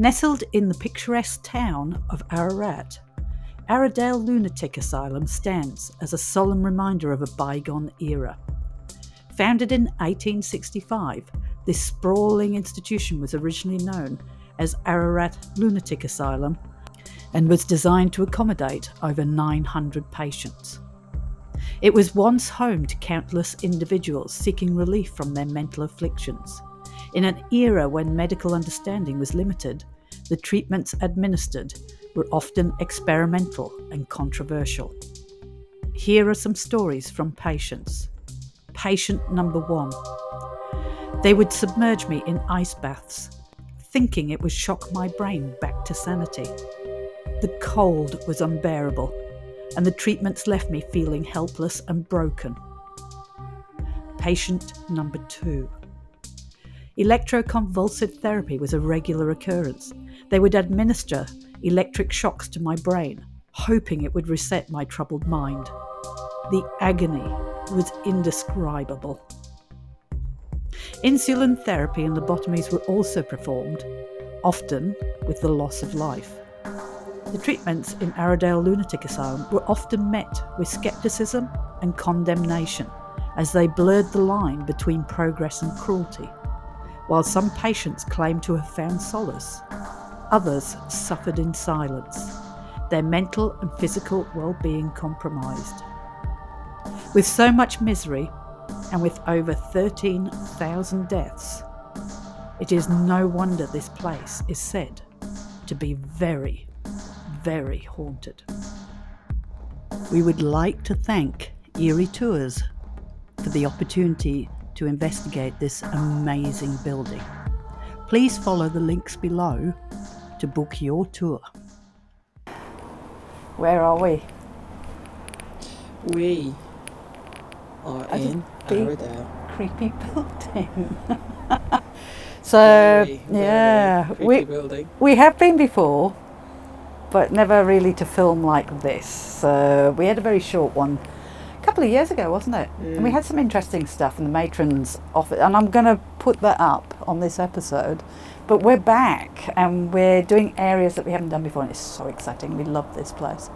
Nestled in the picturesque town of Ararat, Aradale Lunatic Asylum stands as a solemn reminder of a bygone era. Founded in 1865, this sprawling institution was originally known as Aradale Lunatic Asylum and was designed to accommodate over 900 patients. It was once home to countless individuals seeking relief from their mental afflictions. In an era when medical understanding was limited, the treatments administered were often experimental and controversial. Here are some stories from patients. Patient number 1. They would submerge me in ice baths, thinking it would shock my brain back to sanity. The cold was unbearable, and the treatments left me feeling helpless and broken. Patient number 2. Electroconvulsive therapy was a regular occurrence. They would administer electric shocks to my brain, hoping it would reset my troubled mind. The agony was indescribable. Insulin therapy and lobotomies were also performed, often with the loss of life. The treatments in Aradale Lunatic Asylum were often met with scepticism and condemnation, as they blurred the line between progress and cruelty. While some patients claimed to have found solace, others suffered in silence, their mental and physical well-being compromised. With so much misery, and with over 13,000 deaths, it is no wonder this place is said to be very, very haunted. We would like to thank Eerie Tours for the opportunity to investigate this amazing building. Please follow the links below to book your tour. Where are we? We are in Aradale. Creepy building. So, Very creepy building. We have been before, but never really to film like this. So we had a very short one a couple of years ago, wasn't it? And we had some interesting stuff in the matron's office, and I'm going to put that up on this episode. But we're back and we're doing areas that we haven't done before, and it's so exciting. We love this place.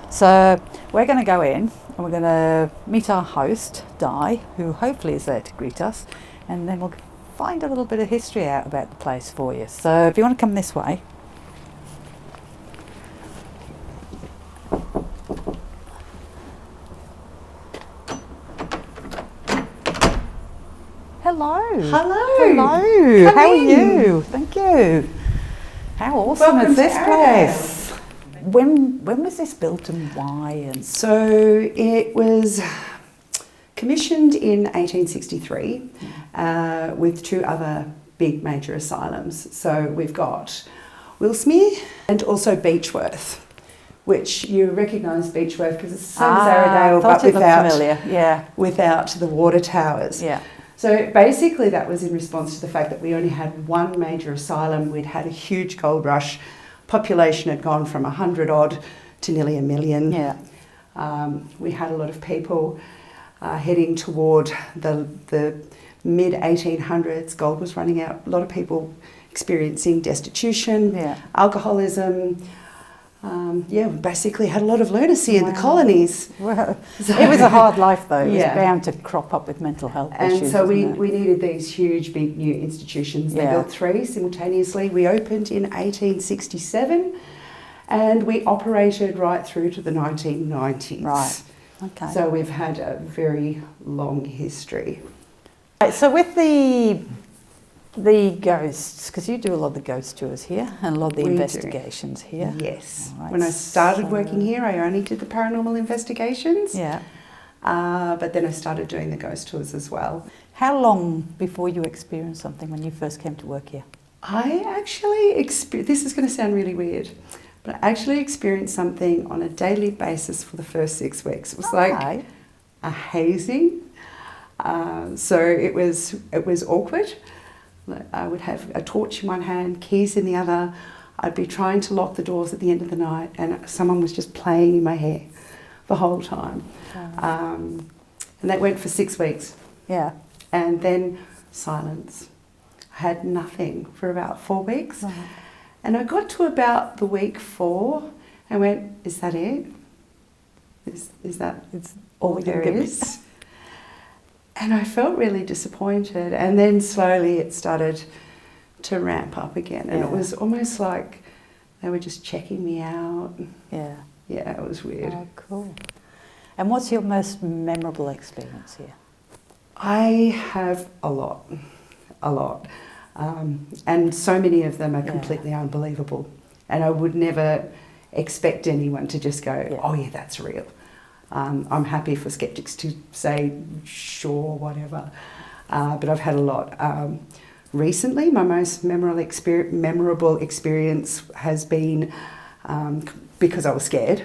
So we're going to go in and we're going to meet our host, Di, who hopefully is there to greet us, and then we'll find a little bit of history out about the place for you. So if you want to come this way. Hello. Hello. Hello. Come How in. are you? Thank you. How awesome Welcome is this to place? When was this built and why? And So it was commissioned in 1863 with 2 other big major asylums. So we've got Willsmere and also Beechworth, which you recognise Beechworth because it's the same as Aradale, but without the water towers. Yeah. So basically that was in response to the fact that we only had one major asylum. We'd had a huge gold rush. Population had gone from 100 odd to nearly 1 million. Yeah. We had a lot of people heading toward the mid 1800s. Gold was running out. A lot of people experiencing destitution, alcoholism. We basically had a lot of lunacy in the colonies. Well, it was a hard life though. It was bound to crop up with mental health issues. And so we needed these huge, big new institutions. They built 3 simultaneously. We opened in 1867 and we operated right through to the 1990s. Right, okay. So we've had a very long history. Right, so with the ghosts, because you do a lot of the ghost tours here and a lot of the investigations here. Yes. Right, when I started working here, I only did the paranormal investigations. Yeah. But then I started doing the ghost tours as well. How long before you experienced something when you first came to work here? I actually this is going to sound really weird, but I actually experienced something on a daily basis for the first 6 weeks. It was like a hazing. So it was awkward. I would have a torch in one hand, keys in the other. I'd be trying to lock the doors at the end of the night and someone was just playing in my hair the whole time. And that went for 6 weeks. Yeah. And then silence. I had nothing for about 4 weeks. And I got to about the week 4 and went, is that it? Is that all there is? And I felt really disappointed. And then slowly it started to ramp up again. And it was almost like they were just checking me out. Yeah. Yeah, it was weird. Oh, cool. And what's your most memorable experience here? I have a lot. And so many of them are completely unbelievable. And I would never expect anyone to just go, oh yeah, that's real. I'm happy for skeptics to say, sure, whatever. But I've had a lot. Recently, my most memorable experience has been because I was scared.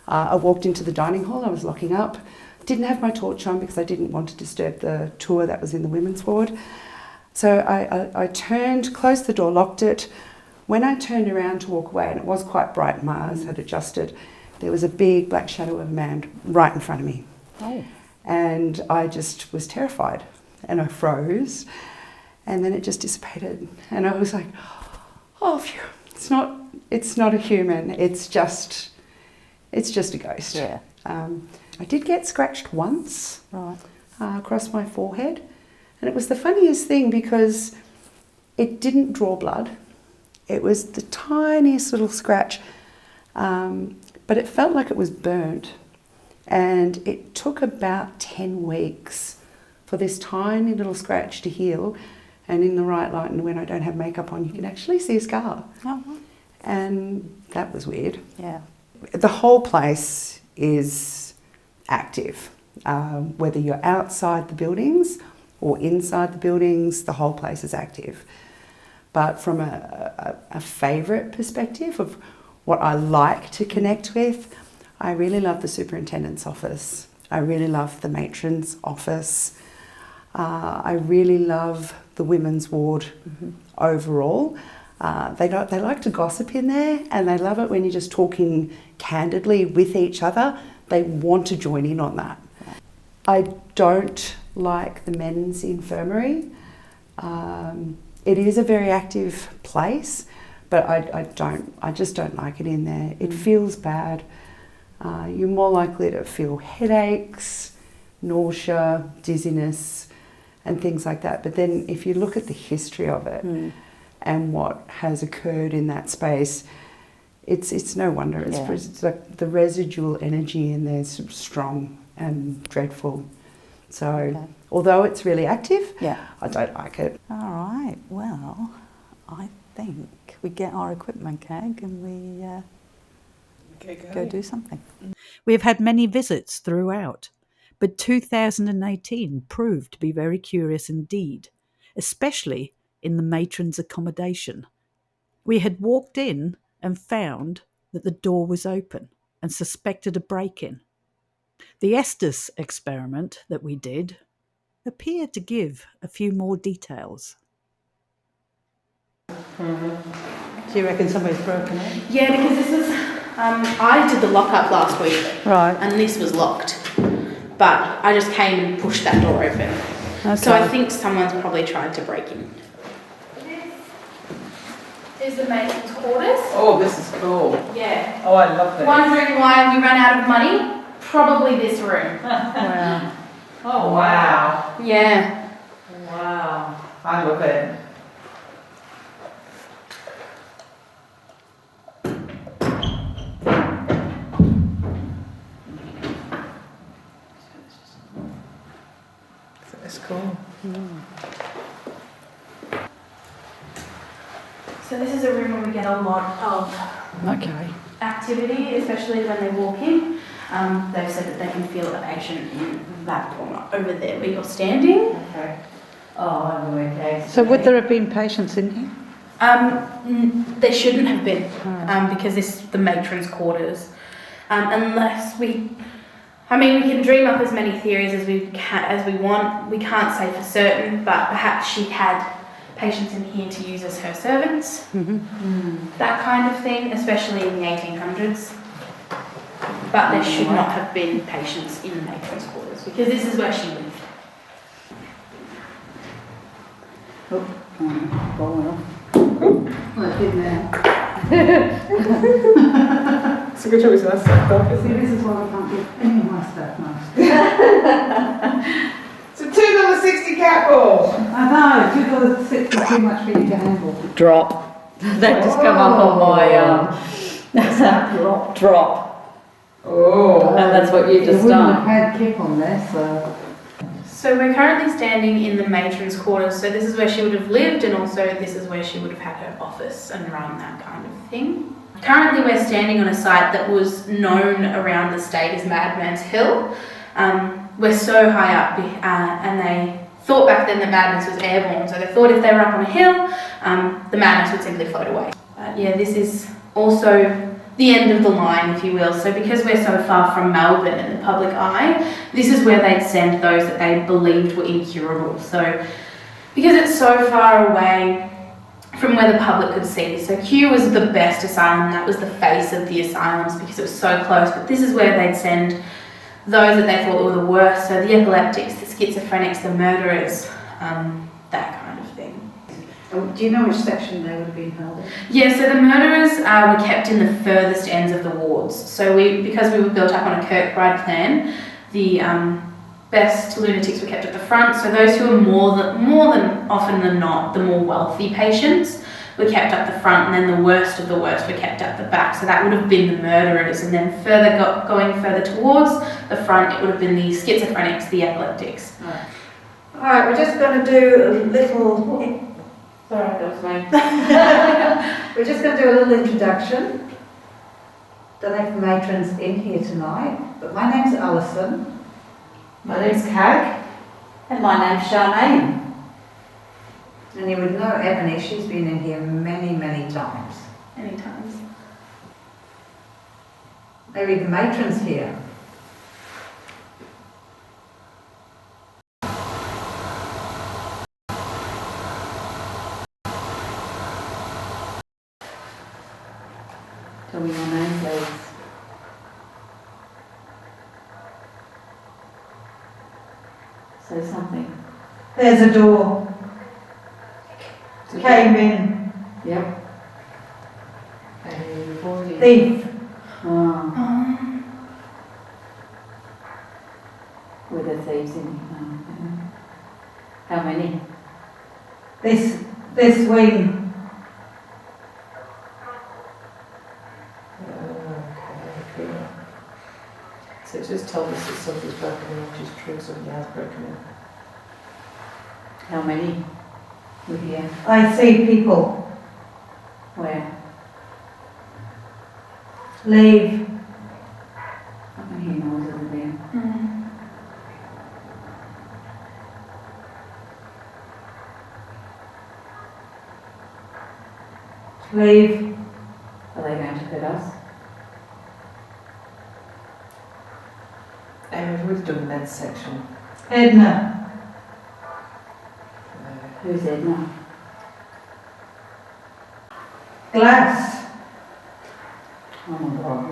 I walked into the dining hall, I was locking up. Didn't have my torch on because I didn't want to disturb the tour that was in the women's ward. So I turned, closed the door, locked it. When I turned around to walk away, and it was quite bright, my eyes had adjusted, there was a big black shadow of a man right in front of me. Oh. And I just was terrified and I froze and then it just dissipated. And I was like, oh, phew, it's not a human, it's just a ghost. Yeah. I did get scratched once across my forehead. And it was the funniest thing because it didn't draw blood. It was the tiniest little scratch, but it felt like it was burnt. And it took about 10 weeks for this tiny little scratch to heal. And in the right light, and when I don't have makeup on, you can actually see a scar. Oh. And that was weird. Yeah. The whole place is active, whether you're outside the buildings or inside the buildings, the whole place is active. But from a favourite perspective of what I like to connect with, I really love the superintendent's office. I really love the matron's office. I really love the women's ward overall. They like to gossip in there, and they love it when you're just talking candidly with each other. They want to join in on that. I don't like the men's infirmary. It is a very active place, but I just don't like it in there. It feels bad. You're more likely to feel headaches, nausea, dizziness, and things like that. But then if you look at the history of it and what has occurred in that space, it's no wonder. It's like the residual energy in there is strong and dreadful. So although it's really active, I don't like it. All right, well, I think we get our equipment keg and we go do something. We have had many visits throughout, but 2018 proved to be very curious indeed, especially in the matron's accommodation. We had walked in and found that the door was open and suspected a break-in. The Estes experiment that we did appeared to give a few more details. Do you reckon somebody's broken in? Yeah, because this was, I did the lock-up last week. Right. And this was locked. But I just came and pushed that door open. Okay. So I think someone's probably tried to break in. This is the matron's quarters. Oh, this is cool. Yeah. Oh, I love this. Wondering why we ran out of money? Probably this room. Wow. Oh, wow. Yeah. Wow. I love it. That's cool. So this is a room where we get a lot of activity, especially when they walk in. They've said that they can feel a patient in that corner over there where you're standing. Okay. Oh, okay. So would there have been patients in here? There shouldn't have been, because this is the matron's quarters. Unless we can dream up as many theories as we want. We can't say for certain, but perhaps she had patients in here to use as her servants. That kind of thing, especially in the 1800s. But there should not have been patients in the matron's quarters because this is where she lived. Oh, going off. Look in there. It's a good job it's nice stuff, though. See, this is why I can't give any of my stuff most. It's a $2.60 cat ball. I know, $2.60 is too much for you to handle. Drop. That just come up on my drop. Oh. And that's what you You just wouldn't have done. had Kip on there, so. So we're currently standing in the matron's quarters. So this is where she would have lived, and also this is where she would have had her office and run that kind of thing. Currently we're standing on a site that was known around the state as Madman's Hill. We're so high up, and they thought back then that madness was airborne. So they thought if they were up on a hill, the madness would simply float away. Yeah, this is also the end of the line, if you will. So because we're so far from Melbourne and the public eye, this is where they'd send those that they believed were incurable. So because it's so far away from where the public could see. So Kew was the best asylum, that was the face of the asylums because it was so close, but this is where they'd send those that they thought were the worst, so the epileptics, the schizophrenics, the murderers, that kind of thing. Do you know which section they would have been held in? Yeah, so the murderers were kept in the furthest ends of the wards. So because we were built up on a Kirkbride plan, the best lunatics were kept at the front. So those who were more than often than not the more wealthy patients were kept up the front, and then the worst of the worst were kept at the back. So that would have been the murderers, and then going further towards the front, it would have been the schizophrenics, the epileptics. Alright, we're just going to do a little... Sorry, that was me. We're just going to do a little introduction. Don't know if the matron's in here tonight, but my name's Alison. My name's Cag. And my name's Charmaine. And you would know Ebony, she's been in here many, many times. Many times. Maybe the matron's here. Tell me your name, please. Say something. There's a door. Came in. Yep. And you've already... Thief. Were there thieves in? How many? This wing. Okay. So it's just told us that something's broken in, which is true, something has broken in. How many were here? I see people. Where? Leave. I can hear noises in there. Leave. Are they going to hurt us? And we've done that section. Edna. Who's Edna? Glass. Oh my God.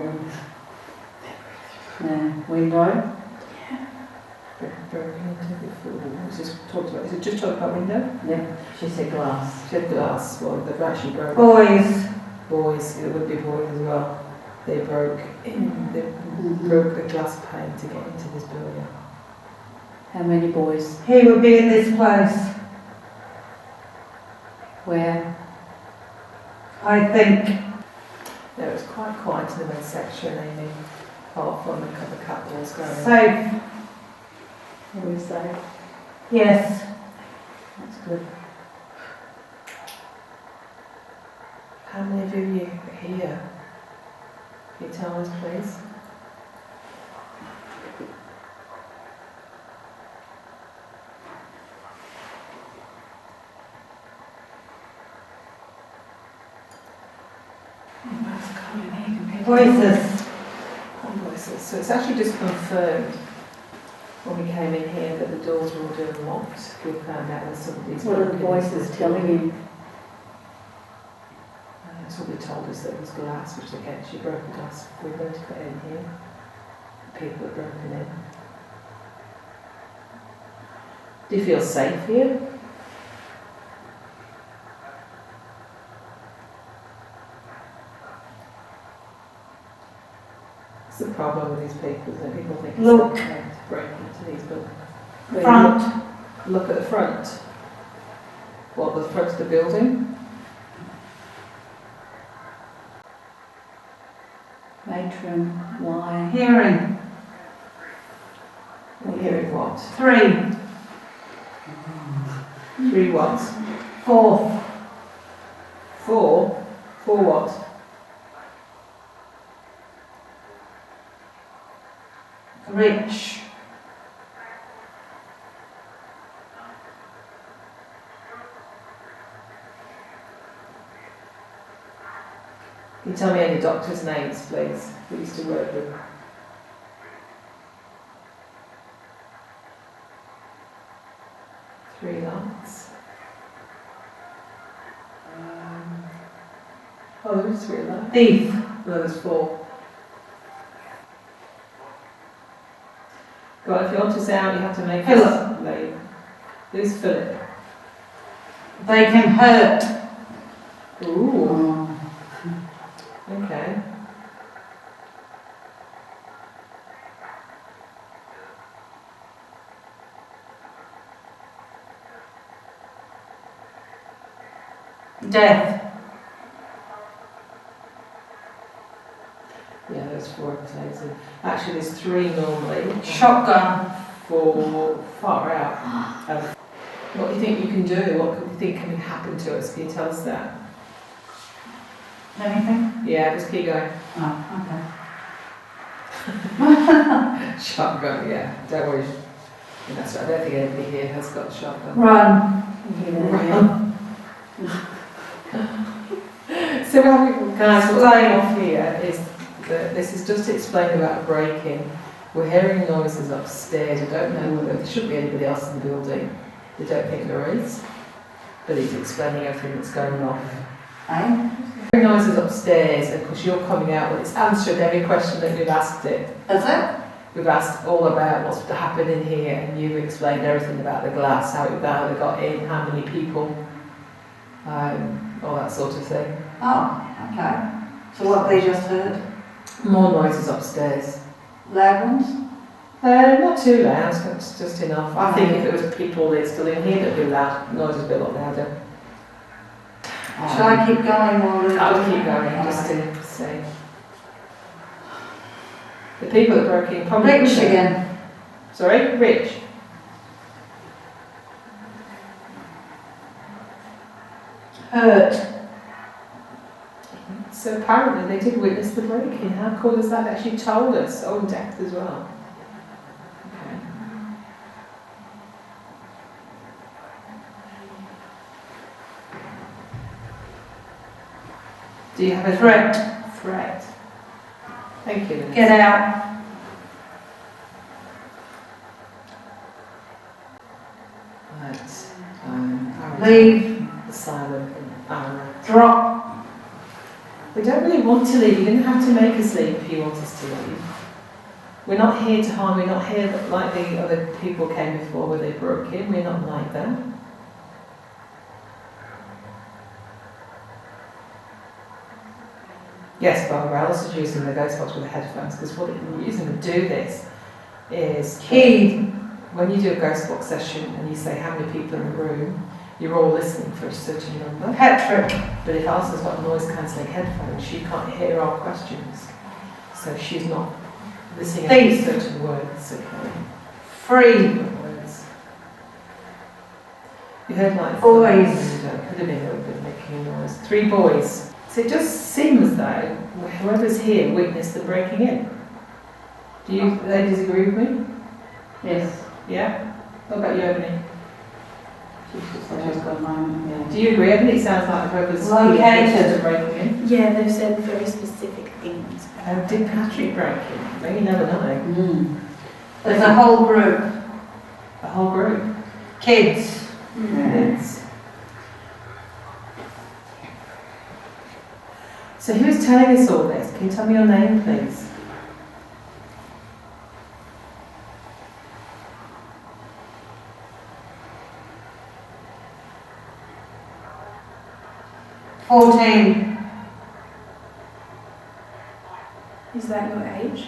Window? Broken into before. Is this talked about? Is it just talked about window? Yep. She said glass. Said glass. Well, they've actually broken. Boys. Boys. It would be boys as well. They broke in. They broke the glass pane to get into this building. How many boys? He would be in this place. Where? I think. No, it was quite quiet in the main section, Amy. Apart from a couple of couples going. Safe. Who is safe? Yes. That's good. How many of you are here? Can you tell us, please? Voices. Voices. So it's actually just confirmed when we came in here that the doors were all unlocked. We found out that some of these. What are the voices telling you? That's what they told us, that it was glass, which again, she broke the glass window to put in here. People had broken in. Do you feel safe here? the problem with these people, isn't it? People think Look. it's okay to break into these buildings. Front. Look at the front. What, the front of the building? Matron, why? Hearing. We're hearing what? 3. 3 what? 4. 4? 4 what? Rich. Can you tell me any doctors' names, please? We used to work with. Three lights. Oh, there is 3 lights. Thief. No, there's 4. Go on, if you want us out, you have to make Philip. us late. Who's Philip? They can hurt. Ooh, okay. Death. Yeah, there's 4 episodes. Actually, there's 3 normally. Shotgun. 4 far out. What do you think you can do? What do you think can happen to us? Can you tell us that? Anything? Yeah, just keep going. Oh, Shotgun, yeah. Don't worry. And that's right. I don't think anybody here has got a shotgun. okay. Run. Run. So, guys, what's going off here is that this is just to explain about a break-in. We're hearing noises upstairs. We don't know whether there should be anybody else in the building. They don't think there is. But he's explaining everything that's going on. Eh? Hearing noises upstairs, and of course you're coming out, well, it's answered every question that we've asked it. Is it? We've asked all about what's happened in here, and you've explained everything about the glass, how it got in, how many people, all that sort of thing. Oh, okay. So what have they just heard? More noises upstairs. Loud ones? Not too loud, it's just enough. I think if it was people that are still in here, that'd be loud. Noises would be a lot louder. Shall I keep going while they're I'll keep going, just to say. The people that broke in probably. Rich again. Sorry, Rich. Hurt. So apparently they did witness the break-in. How cool is that? They actually told us. Oh, and death as well. Okay. Do you have a Threat. threat? Thank you. Vanessa. Get out. Right. Leave. Asylum in Aradale. Drop. We don't really want to leave. You didn't have to make us leave if you want us to leave. We're not here to harm. We're not here like the other people came before where they broke in. We're not like that. Yes, Barbara, Alice is using the ghost box with the headphones because what the reason we do this is Key. when you do a ghost box session and you say how many people in the room, you're all listening for a certain number. Patrick. But if Alice has got noise cancelling headphones, she can't hear our questions. So she's not listening to Thief. certain words. Okay. Free. Different words. You heard like Boys. Could have been a little bit making a noise. 3 boys. So it just seems though, whoever's here witnessed the breaking in. Do you ladies agree with me? Yes. Yeah? What about you, Ebony? She's got mine. Do you agree, Ebony? It sounds like whoever's here Located. witnessed the breaking in. Yeah, they've said very specific things. Did Patrick break in? Well, you never know. There's a whole group. The whole group. Kids. Kids. So who's telling us all this? Can you tell me your name, please? Is that your age?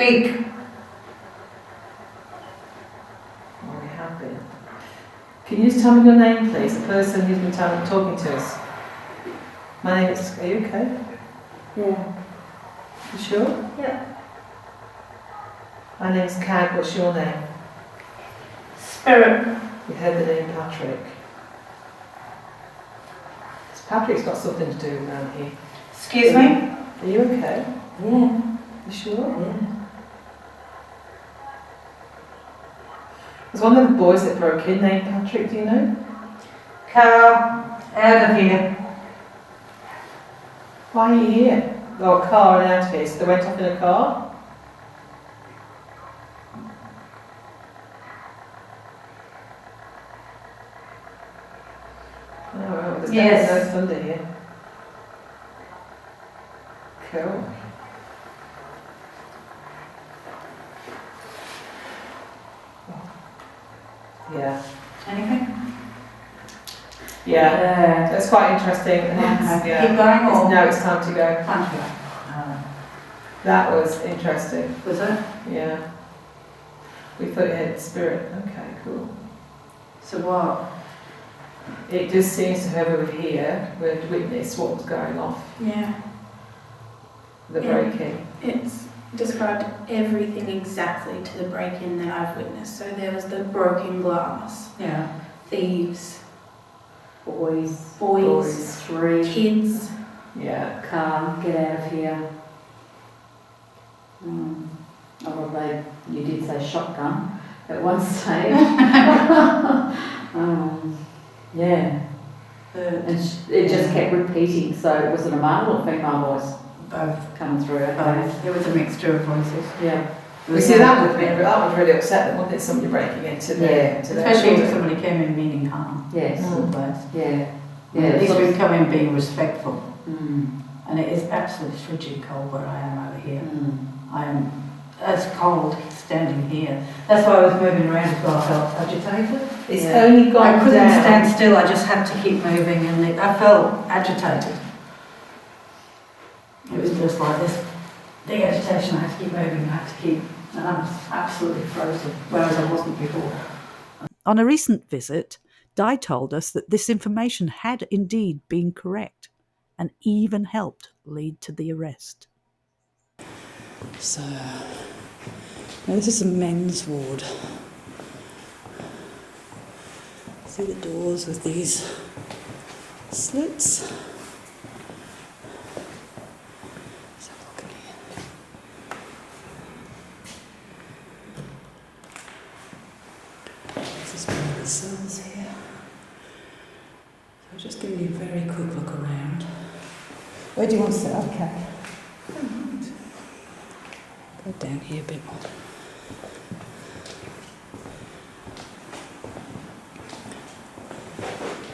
Speak. Well, we have been. Can you just tell me your name, please? The person who's been talking to us. My name is. Are you okay? Yeah. You sure? Yeah. My name's Cag. What's your name? Spirit. You heard the name Patrick. Patrick's got something to do around here. Excuse me? Are you okay? Yeah. You sure? Yeah. There's one of the boys that broke in named Patrick, do you know? Carl, out of here. Why are you here? Oh, a car and out of here. So they went off in a car? Oh, well, there's Yes. definitely no thunder here. Cool. Yeah. Anything? Yeah. That's quite interesting. And it's, yeah. Keep going or? Now it's time to go. Thank you. That was interesting. Was it? Yeah. We thought it had spirit. Okay, cool. So what? It just seems to whoever were here would witness what was going off. Yeah. The Yeah. break-in. It's described everything exactly to the break-in that I've witnessed. So there was the broken glass, Yeah. thieves, Boys. 3. kids. Yeah. Car, get out of here. Oh, well, you did say shotgun at one stage. Yeah. And it just kept repeating, so it wasn't a male or female voice Both. coming through. Okay. Both. It was a mixture of voices. Yeah. We see that would really upset them, wouldn't it? Somebody breaking into their Especially if children. somebody came in meaning harm. Yes. Otherwise. Yeah. Yeah. At least we come in being respectful. Mm. And it is absolutely frigid cold where I am over here. Mm. I am as cold standing here. That's why I was moving around as well. I felt agitated. It's Yeah. only gone I couldn't down. stand still. I just had to keep moving, and I felt agitated. It was just like this big agitation. I had to keep moving. I had to keep, and I was absolutely frozen, whereas I wasn't before. On a recent visit, Di told us that this information had indeed been correct and even helped lead to the arrest. So, now this is a men's ward. See the doors with these slits? Let's have a look in here. This is one of the cells here. So just giving you a very quick look around. Where do you want to sit? Okay. Go down here a bit more.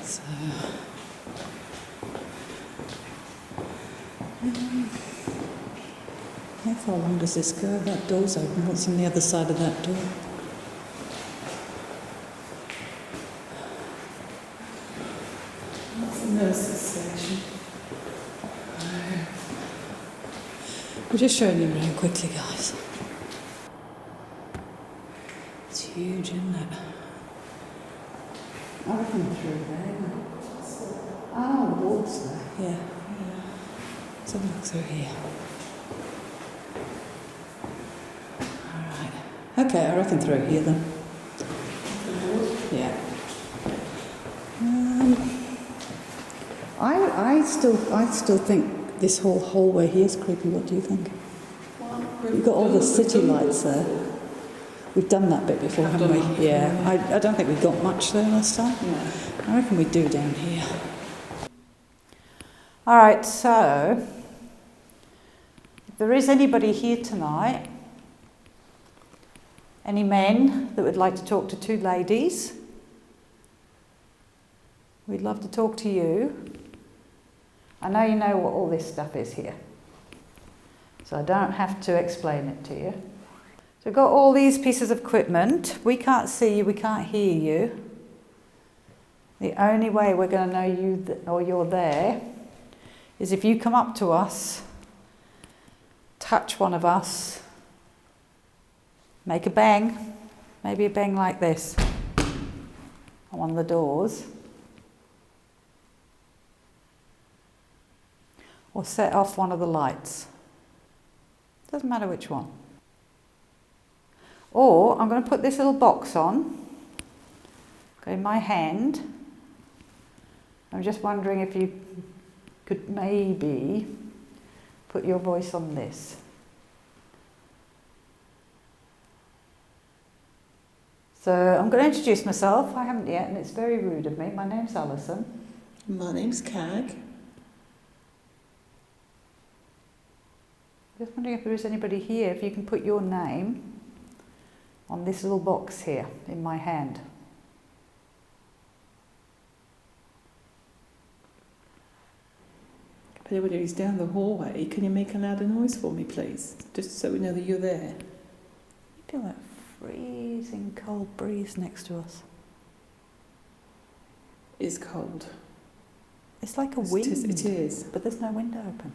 So, how far along does this go? That door's open. What's on the other side of that door? That's the nurse's section. We're just showing you around quickly, guys. It's huge, isn't it? I reckon through there. Oh, the wall's there. Yeah. Let's have a look through here. Alright. Okay, I reckon through here then. Yeah. I still think this whole hallway here is creepy. What do you think? You've got all the city lights there. We've done that bit before, haven't we? Yeah. I don't think we got much there last time. Yeah. I reckon we do down here. All right, so if there is anybody here tonight, any men that would like to talk to two ladies, we'd love to talk to you. I know you know what all this stuff is here, so I don't have to explain it to you. So we've got all these pieces of equipment. We can't see you, we can't hear you. The only way we're going to know you or you're there is if you come up to us, touch one of us, Make a bang. Maybe a bang like this on one of the doors. Or set off one of the lights. Doesn't matter which one. Or I'm going to put this little box on. Go in my hand. I'm just wondering if you could maybe put your voice on this. So I'm going to introduce myself. I haven't yet, and it's very rude of me. My name's Alison. My name's Cag. Just wondering if there is anybody here, if you can put your name on this little box here in my hand. If anybody's down the hallway, can you make a louder noise for me, please? Just so we know that you're there. I feel that freezing cold breeze next to us. It's cold. It's like a wind. It is. But there's no window open.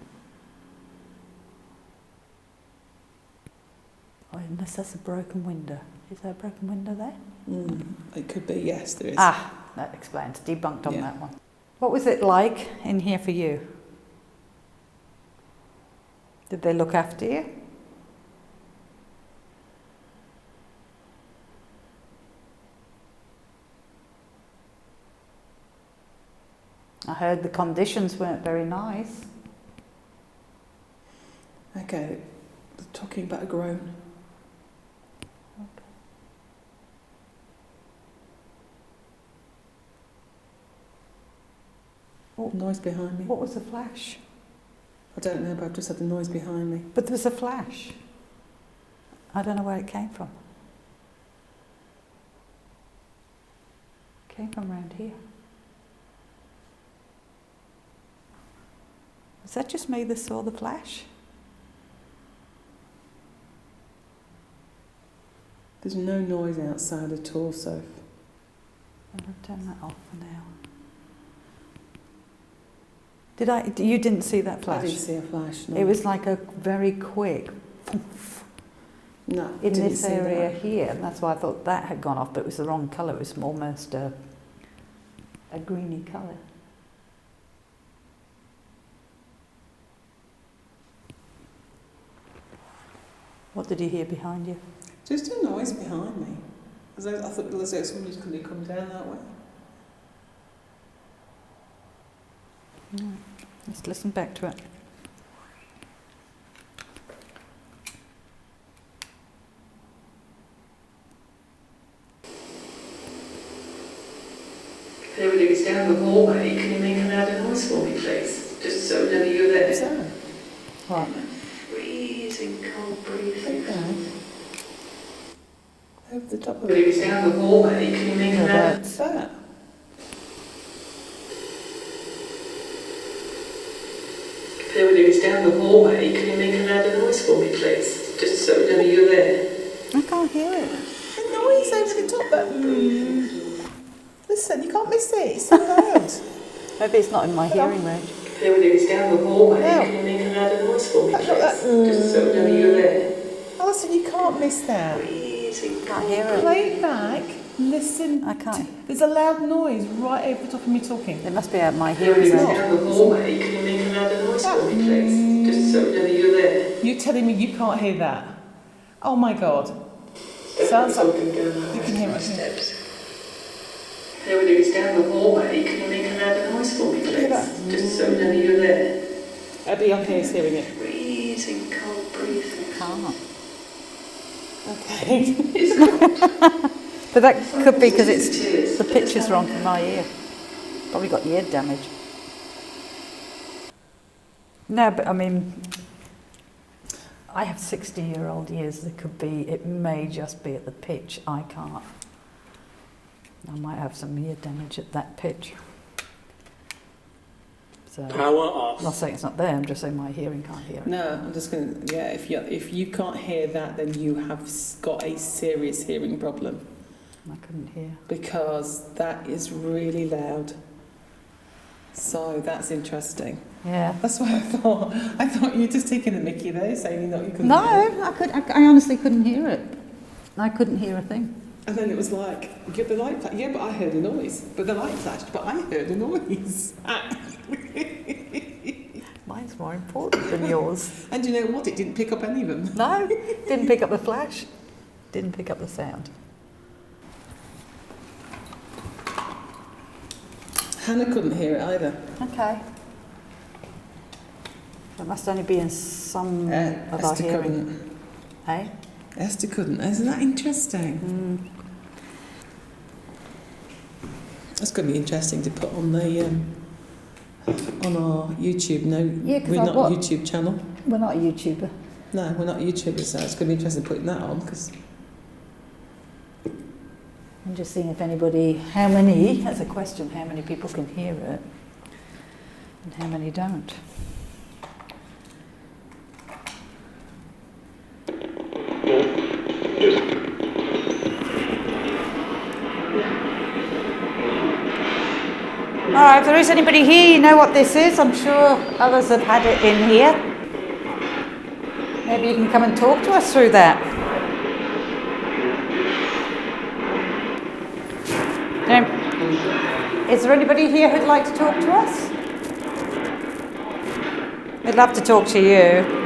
Oh, unless that's a broken window. Is there a broken window there? It could be, yes, there is. Ah, that explains. Debunked on Yeah. that one. What was it like in here for you? Did they look after you? I heard the conditions weren't very nice. Okay, talking about a groan. What, Noise behind me. what was the flash? I don't know, but I've just had the noise behind me. But there was a flash. I don't know where it came from. It came from around here. Was that just me that saw the flash? There's no noise outside at all, so... I'll turn that off for now. You didn't see that flash? I didn't see a flash, no. It was like a very quick No, in didn't this see area that. here, and that's why I thought that had gone off, but it was the wrong colour. It was almost a greeny colour. What did you hear behind you? Just a noise behind me. I thought it was like somebody's going to come down that way. No. Let's listen back to it. If anybody's down the hallway, can you make a louder noise for me, please? Just so we know that you're there. What's that? What? Freezing cold breeze. Over the top of it. If anybody's down the hallway, can you make a louder... What's that? If anybody's down the hallway, can you make a louder noise for me, please? Just so we know that you're there. I can't hear it. The noise over the top that... Listen, you can't miss it. It's so loud. Maybe it's not in my hearing range. If anybody's down the hallway, can you make a louder noise for me, please? Just so we know that you're there. Alison, you can't miss that. Can't hear it. Play it back. Listen. I can't. There's a loud noise right over the top of me talking. It must be out of my If hearing anybody's range. down the hallway, can you make a louder noise for me, please? Just so we know that you're there. You're telling me you can't hear that? Oh my God. Sounds like you can hear it. Steps. If anybody's down the hallway, can you make a louder noise for me, please? Just so we know that you're there. Abby, I'm here hearing it. Freezing cold breeze. Can't. Okay. But that could be because it's the picture's wrong for my ear. Probably got ear damage. No, but I mean, I have 60-year-old ears. It may just be at the pitch. I can't. I might have some ear damage at that pitch. So, Power off. I'm not saying it's not there, I'm just saying my hearing can't hear it. No, I'm just going to, if you can't hear that, then you have got a serious hearing problem. I couldn't hear. Because that is really loud. So that's interesting. Yeah. That's what I thought you were just taking the mickey there, saying you couldn't No, hear it. I honestly couldn't hear it. I couldn't hear a thing. And then it was like, yeah, the light flashed. Yeah, but I heard a noise. But the light flashed, but I heard a noise. Mine's more important than yours. And you know what? It didn't pick up any of them. No, didn't pick up the flash. Didn't pick up the sound. Hannah couldn't hear it either. Okay. It must only be in some of our Esther hearing. couldn't. Eh? Esther couldn't. Isn't that interesting? That's going to be interesting to put on the on our YouTube. No, Yeah, 'cause we're I not wa- a YouTube channel. We're not a YouTuber. No, we're not YouTubers, so it's going to be interesting putting that on because I'm just seeing if anybody, how many, that's a question, how many people can hear it and how many don't. All right, if there is anybody here, you know what this is. I'm sure others have had it in here. Maybe you can come and talk to us through that. Is there anybody here who'd like to talk to us? We'd love to talk to you.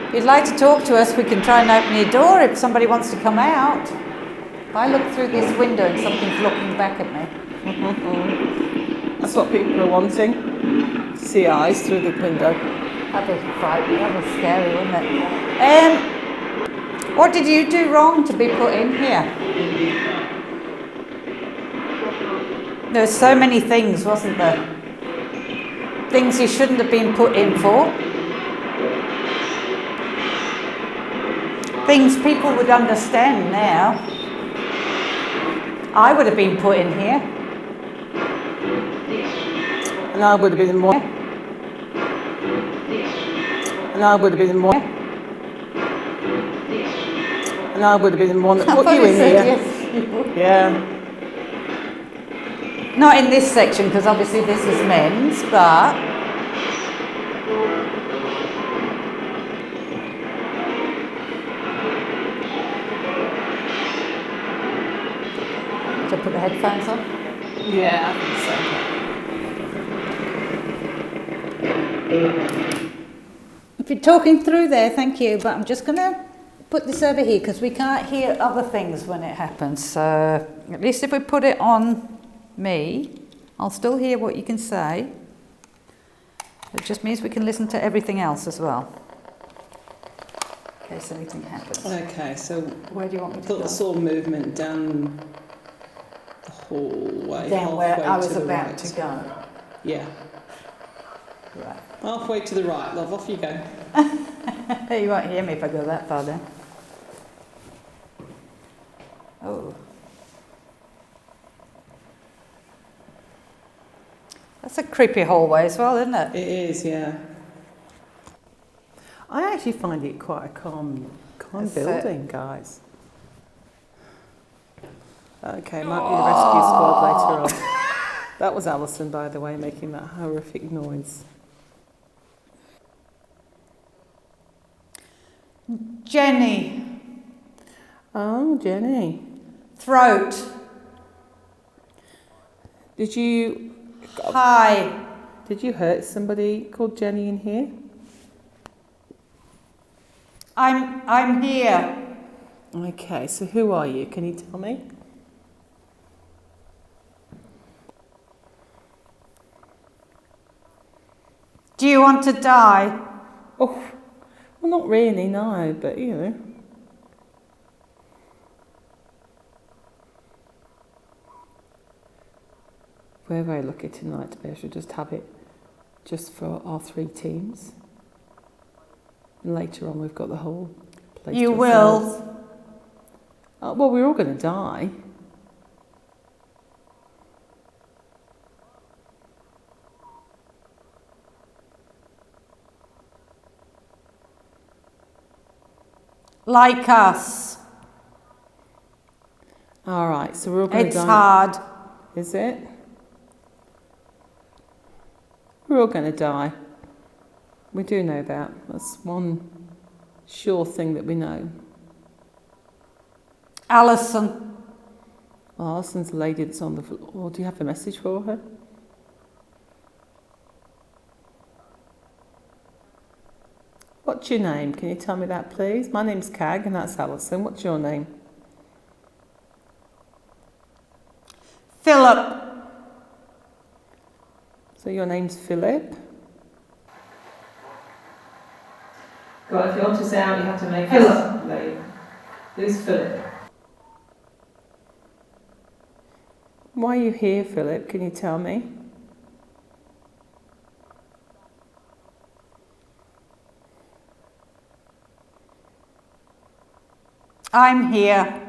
If you'd like to talk to us, we can try and open your door if somebody wants to come out. If I look through this window and something's looking back at me. that's what people are wanting. See eyes through the window. That'd be frightening, that'd be scary, wouldn't it? What did you do wrong to be put in here? There's so many things, wasn't there? Things you shouldn't have been put in for. Things people would understand now. I would have been put in here. And I would have been more. And I would have been more. And I would have been the one that put you in here. Yes. Yeah. Not in this section, because obviously this is men's, but to put the headphones on. Yeah, I think so. If you're talking through there, thank you, but I'm just going to put this over here because we can't hear other things when it happens. So at least if we put it on me, I'll still hear what you can say. It just means we can listen to everything else as well, in case anything happens. Okay, so Where do you want me to put go? the saw movement down the hallway. Down where halfway I was to the about right. to go. Yeah. Right. Halfway to the right, love. Off you go. You won't hear me if I go that far then. Oh. That's a creepy hallway as well, isn't it? It is, yeah. I actually find it quite a calm That's building, guys. Okay, might be the rescue squad later on. That was Alison, by the way, making that horrific noise. Jenny. Oh, Jenny. Throat. Did you Hi. hurt somebody called Jenny in here? I'm here. Okay, so who are you? Can you tell me? Do you want to die? Oh, well, not really, no, but you know. We're very lucky tonight to be able to just have it just for our 3 teams. And later on, we've got the whole place. You to will. ourselves. Well, we're all going to die. Like us. All right, so we're all going to It's die. hard. Is it? We're all going to die. We do know that. That's one sure thing that we know. Alison. Well, Alison's the lady that's on the floor. Do you have a message for her? What's your name? Can you tell me that, please? My name's Cag, and that's Alison. What's your name? Philip. So your name's Philip? God, if you want to say out, you have to make Philip. Late. Who's Philip? Why are you here, Philip? Can you tell me? I'm here.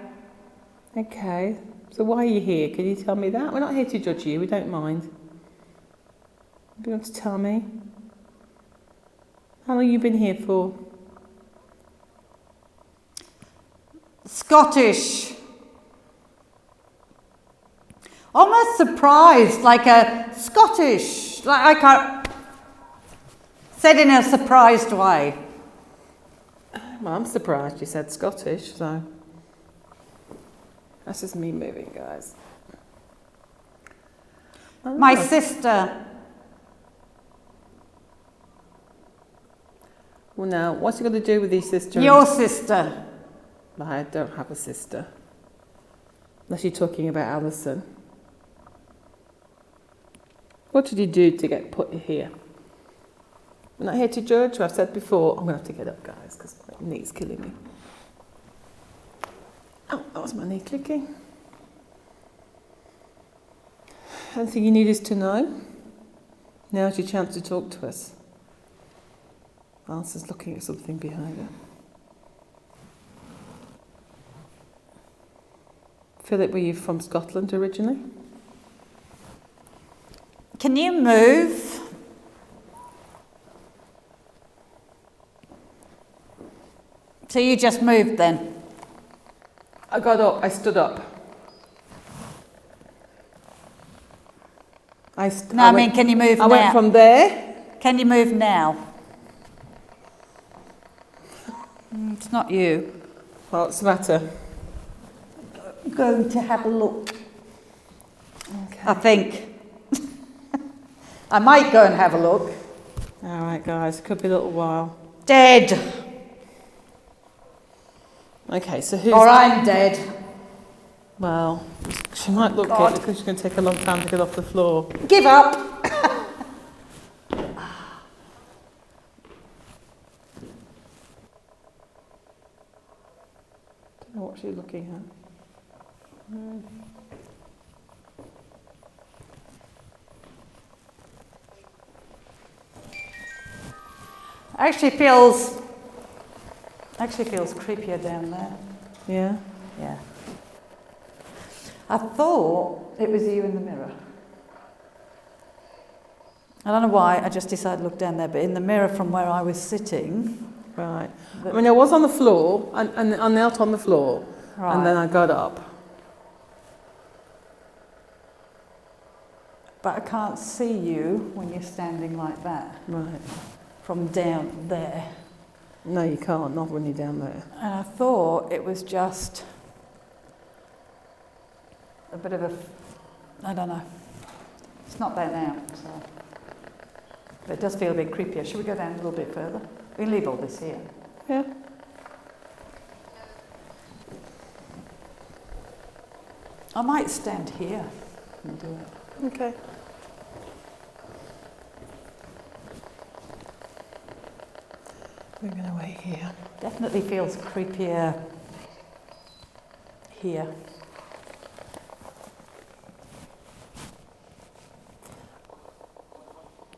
Okay. So why are you here? Can you tell me that? We're not here to judge you. We don't mind. Do you want to tell me? How long have you been here for? Scottish. Almost surprised, like a Scottish, like I said in a surprised way. Well, I'm surprised you said Scottish, so that's just me moving, guys. My sister. Well, now, what's it got to do with your sister? Your sister. I don't have a sister. Unless you're talking about Alison. What did you do to get put here? We're not here to judge. I've said before, I'm going to have to get up, guys, because my knee's killing me. Oh, that was my knee clicking. Anything you need us to know? Now's your chance to talk to us. Alison's looking at something behind her. Philip, were you from Scotland originally? Can you move? So you just moved then? I got up, I stood up. Can you move now? I went from there. Can you move now? It's not you. What's the matter? I'm going to have a look. Okay. I think. I might go and have a look. All right, guys, could be a little while. Dead. Okay, so who's... Or I'm dead. Well, she might look God. good because she's going to take a long time to get off the floor. Give up. Don't know what she's looking at. Actually feels creepier down there. Yeah? Yeah. I thought it was you in the mirror. I don't know why, I just decided to look down there, but in the mirror from where I was sitting... Right. I mean, I was on the floor, and I knelt on the floor, Right. and then I got up. But I can't see you when you're standing like that, Right. from down there. No, you can't, not when you're down there. And I thought it was just a bit of a... I don't know. It's not there now, so... But it does feel a bit creepier. Should we go down a little bit further? We can leave all this here. Yeah. I might stand here and do it. Okay. Moving away here. Definitely feels creepier here.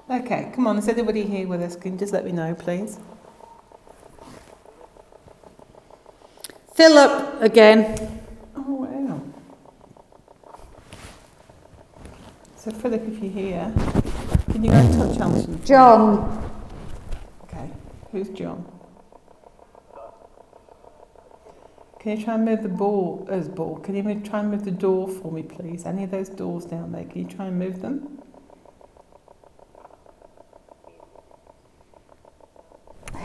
Okay, come on, is anybody here with us? Can you just let me know, please? Philip again. Oh, wow. So, Philip, if you're here, can you go and touch Alison? John. Okay, who's John? Can you try and move the ball? Can you try and move the door for me, please? Any of those doors down there, can you try and move them?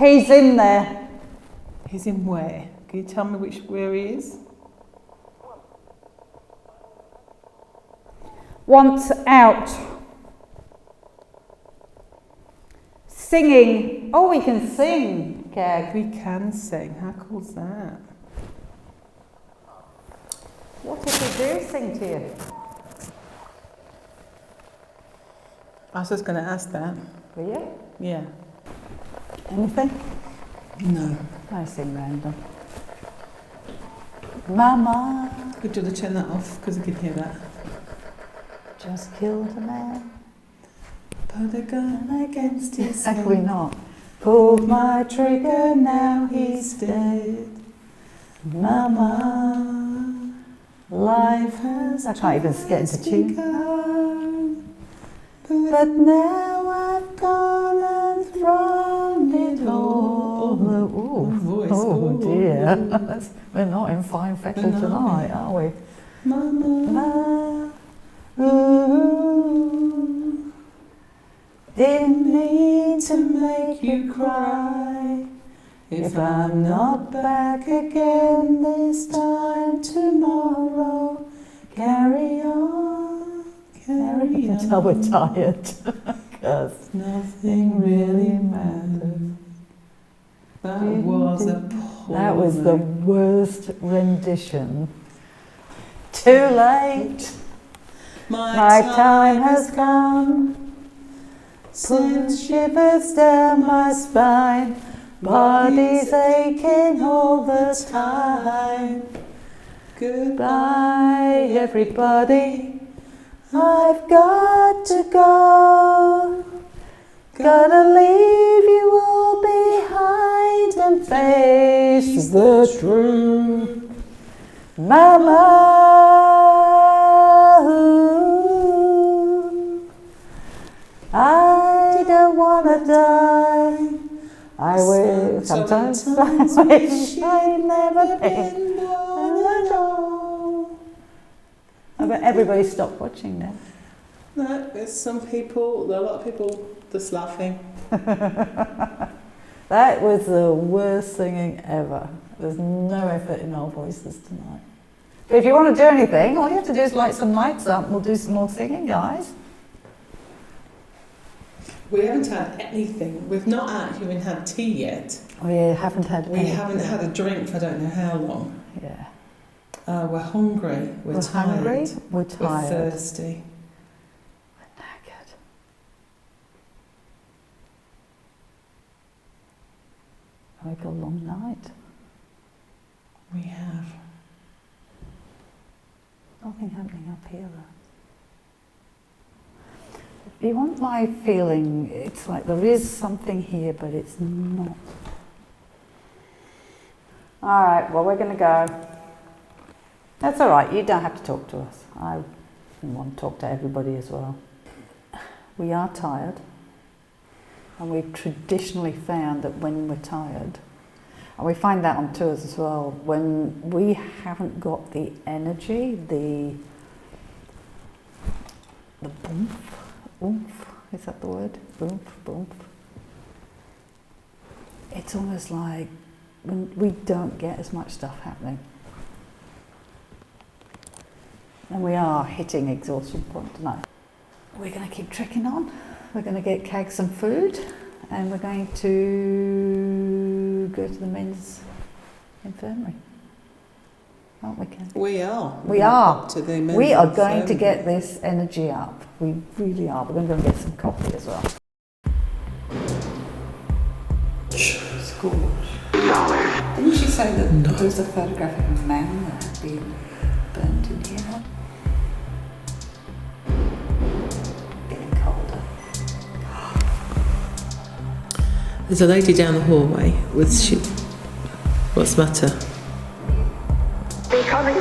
He's in there. He's in where? Can you tell me where he is? Wants out. Singing. Oh, we can sing, Gag. We can sing. How cool's that? What if we do sing to you? I was just going to ask that. Will you? Yeah. Anything? No. I sing random. Mama Could you turn that off? Because I can hear that. just killed a man. Put a gun against his How can we not? Pulled my trigger, now he's dead. Mama, life has I can't even get into tune. But now I've gone and thrown it all. Oh dear. We're not in fine fettle tonight, are we? Mama. Ooh, didn't mean to make you cry. If I'm not back again this time tomorrow, carry on, carry on. Until we're tired, because Nothing really matters. That was appalling. that was the worst rendition. Too late. My time has come. Put shivers down my spine. Body's aching all the time. Goodbye, everybody. I've got to go. Gotta leave you all behind and face the truth. Mama. I don't wanna die. I will sometimes I wish I'd never been born at all. I bet everybody stopped watching now. No, there's some people, there are a lot of people just laughing. That was the worst singing ever. There's no effort in our voices tonight. But if you want to do anything, all you have to do is light some lights up and we'll do some more singing, guys. We haven't had anything. We've not actually even had tea yet. We haven't had We haven't had a drink for I don't know how long. Yeah. We're hungry. We're tired. Hungry. We're tired. We're thirsty. We're knackered. We've got a long night. We have. Nothing happening up here though. If you want my feeling, it's like there is something here, but it's not. All right, well, we're going to go. That's all right, you don't have to talk to us. I want to talk to everybody as well. We are tired, and we've traditionally found that when we're tired, and we find that on tours as well, when we haven't got the energy, the oomph, is that the word? Oomph. It's almost like when we don't get as much stuff happening. And we are hitting exhaustion point tonight. We're going to keep trekking on. We're going to get Cag some food, and we're going to go to the men's infirmary. Aren't we, Ken? We are. We are. To the men's We are going to infirmary. get this energy up. We really are. We're going to go and get some coffee as well. School. Didn't she say that there was a photograph of a man that had been burnt in here? Getting colder. There's a lady down the hallway with What's the matter? Becoming